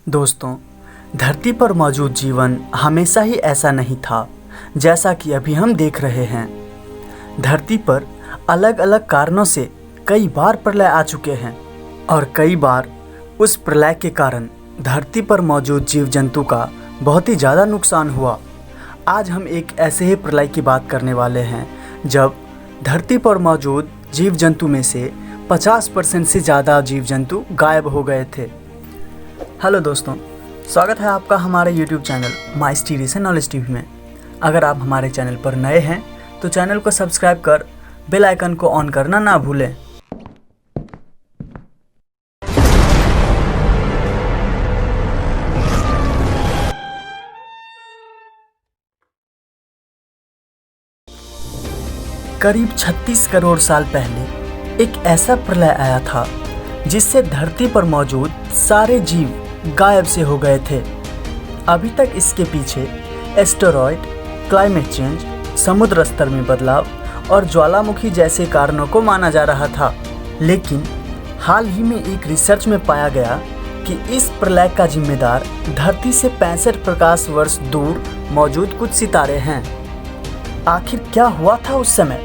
दोस्तों, धरती पर मौजूद जीवन हमेशा ही ऐसा नहीं था जैसा कि अभी हम देख रहे हैं। धरती पर अलग अलग कारणों से कई बार प्रलय आ चुके हैं और कई बार उस प्रलय के कारण धरती पर मौजूद जीव जंतु का बहुत ही ज़्यादा नुकसान हुआ। आज हम एक ऐसे ही प्रलय की बात करने वाले हैं जब धरती पर मौजूद जीव जंतु में से 50% से ज़्यादा जीव जंतु गायब हो गए थे। हेलो दोस्तों, स्वागत है आपका हमारे YouTube channel my studies and knowledge TV में। अगर आप हमारे चैनल पर नए हैं तो चैनल को सब्सक्राइब कर बेल आइकन को ऑन करना ना भूलें। करीब 36 करोड़ साल पहले एक ऐसा प्रलय आया था जिससे धरती पर मौजूद सारे जीव गायब से हो गए थे। अभी तक इसके पीछे एस्टेरॉयड, क्लाइमेट चेंज, समुद्र स्तर में बदलाव और ज्वालामुखी जैसे कारणों को माना जा रहा था, लेकिन हाल ही में एक रिसर्च में पाया गया कि इस प्रलय का जिम्मेदार धरती से 65 प्रकाश वर्ष दूर मौजूद कुछ सितारे हैं। आखिर क्या हुआ था उस समय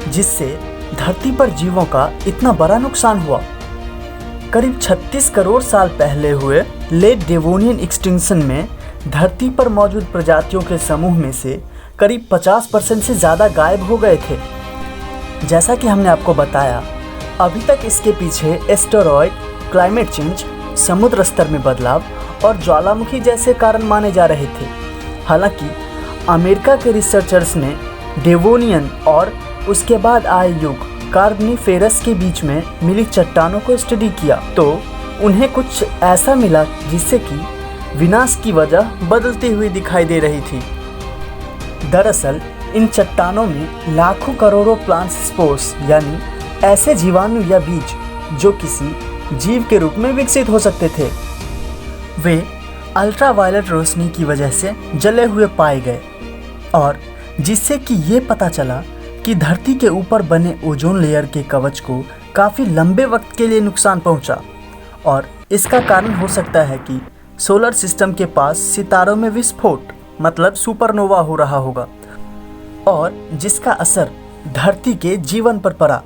जिससे धरती पर जीवों का इतना बड़ा नुकसान हुआ? करीब 36 करोड़ साल पहले हुए लेट डेवोनियन एक्सटिंक्शन में धरती पर मौजूद प्रजातियों के समूह में से करीब 50% से ज़्यादा गायब हो गए थे। जैसा कि हमने आपको बताया, अभी तक इसके पीछे एस्टेरॉयड, क्लाइमेट चेंज, समुद्र स्तर में बदलाव और ज्वालामुखी जैसे कारण माने जा रहे थे। हालांकि अमेरिका के रिसर्चर्स ने डेवोनियन और उसके बाद आए युग कार्बोनिफेरस के बीच में मिली चट्टानों को स्टडी किया तो उन्हें कुछ ऐसा मिला जिससे कि विनाश की वजह बदलती हुई दिखाई दे रही थी। दरअसल इन चट्टानों में लाखों करोड़ों प्लांट स्पोर्स यानी ऐसे जीवाणु या बीज जो किसी जीव के रूप में विकसित हो सकते थे, वे अल्ट्रावायलेट रोशनी की वजह से जले हुए पाए गए और जिससे कि ये पता चला कि धरती के ऊपर बने ओजोन लेयर के कवच को काफ़ी लंबे वक्त के लिए नुकसान पहुंचा और इसका कारण हो सकता है कि सोलर सिस्टम के पास सितारों में विस्फोट मतलब सुपरनोवा हो रहा होगा और जिसका असर धरती के जीवन पर पड़ा।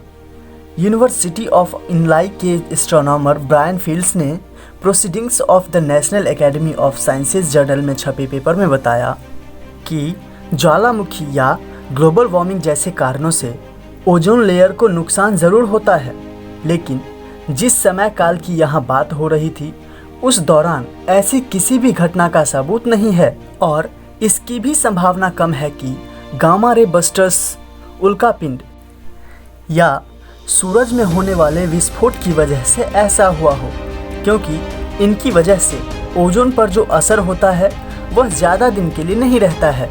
यूनिवर्सिटी ऑफ इलिनॉय के एस्ट्रोनॉमर ब्रायन फील्ड्स ने proceedings of the national academy of sciences journal में छपे पेपर में बताया कि ज्वालामुखी या ग्लोबल वार्मिंग जैसे कारणों से ओजोन लेयर को नुकसान ज़रूर होता है, लेकिन जिस समय काल की यहाँ बात हो रही थी उस दौरान ऐसी किसी भी घटना का सबूत नहीं है और इसकी भी संभावना कम है कि गामा रे बस्टर्स, उल्कापिंड या सूरज में होने वाले विस्फोट की वजह से ऐसा हुआ हो, क्योंकि इनकी वजह से ओजोन पर जो असर होता है वह ज़्यादा दिन के लिए नहीं रहता है,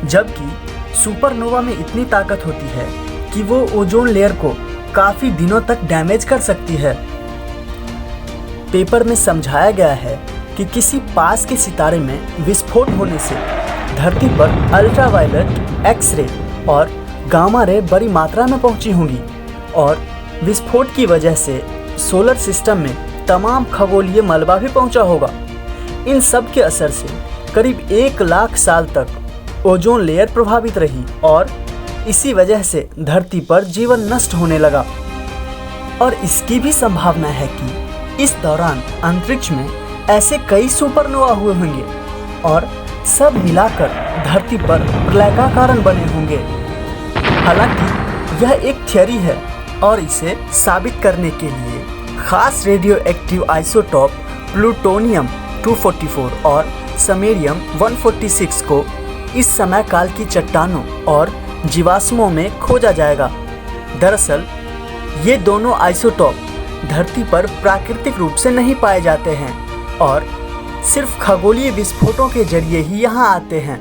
जबकि सुपरनोवा में इतनी ताकत होती है कि वो ओजोन लेयर को काफ़ी दिनों तक डैमेज कर सकती है। पेपर में समझाया गया है कि किसी पास के सितारे में विस्फोट होने से धरती पर अल्ट्रावायलेट, एक्स-रे और गामा रे बड़ी मात्रा में पहुंची होंगी और विस्फोट की वजह से सोलर सिस्टम में तमाम खगोलीय मलबा भी पहुंचा होगा। इन सब के असर से करीब 1 लाख साल तक ओजोन लेयर प्रभावित रही और इसी वजह से धरती पर जीवन नष्ट होने लगा और इसकी भी संभावना है कि इस दौरान अंतरिक्ष में ऐसे कई सुपरनोवा हुए होंगे और सब मिलाकर धरती पर प्रलय का कारण बने होंगे। हालांकि यह एक थ्योरी है और इसे साबित करने के लिए खास रेडियो एक्टिव आइसोटॉप प्लूटोनियम 244 और समैरियम 146 को इस समय काल की चट्टानों और जीवाश्मों में खोजा जाएगा। दरअसल ये दोनों आइसोटॉप धरती पर प्राकृतिक रूप से नहीं पाए जाते हैं और सिर्फ खगोलीय विस्फोटों के जरिए ही यहाँ आते हैं।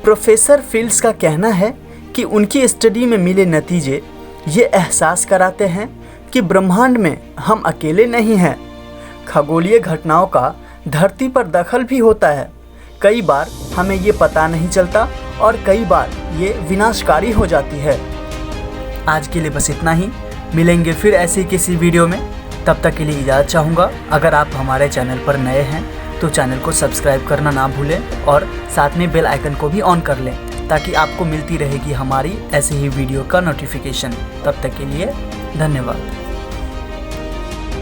प्रोफेसर फील्ड्स का कहना है कि उनकी स्टडी में मिले नतीजे ये एहसास कराते हैं कि ब्रह्मांड में हम अकेले नहीं हैं। खगोलीय घटनाओं का धरती पर दखल भी होता है। कई बार हमें ये पता नहीं चलता और कई बार ये विनाशकारी हो जाती है। आज के लिए बस इतना ही, मिलेंगे फिर ऐसे किसी वीडियो में। तब तक के लिए इजाज़त चाहूँगा। अगर आप हमारे चैनल पर नए हैं तो चैनल को सब्सक्राइब करना ना भूलें और साथ में बेल आइकन को भी ऑन कर लें ताकि आपको मिलती रहेगी हमारी ऐसे ही वीडियो का नोटिफिकेशन। तब तक के लिए धन्यवाद।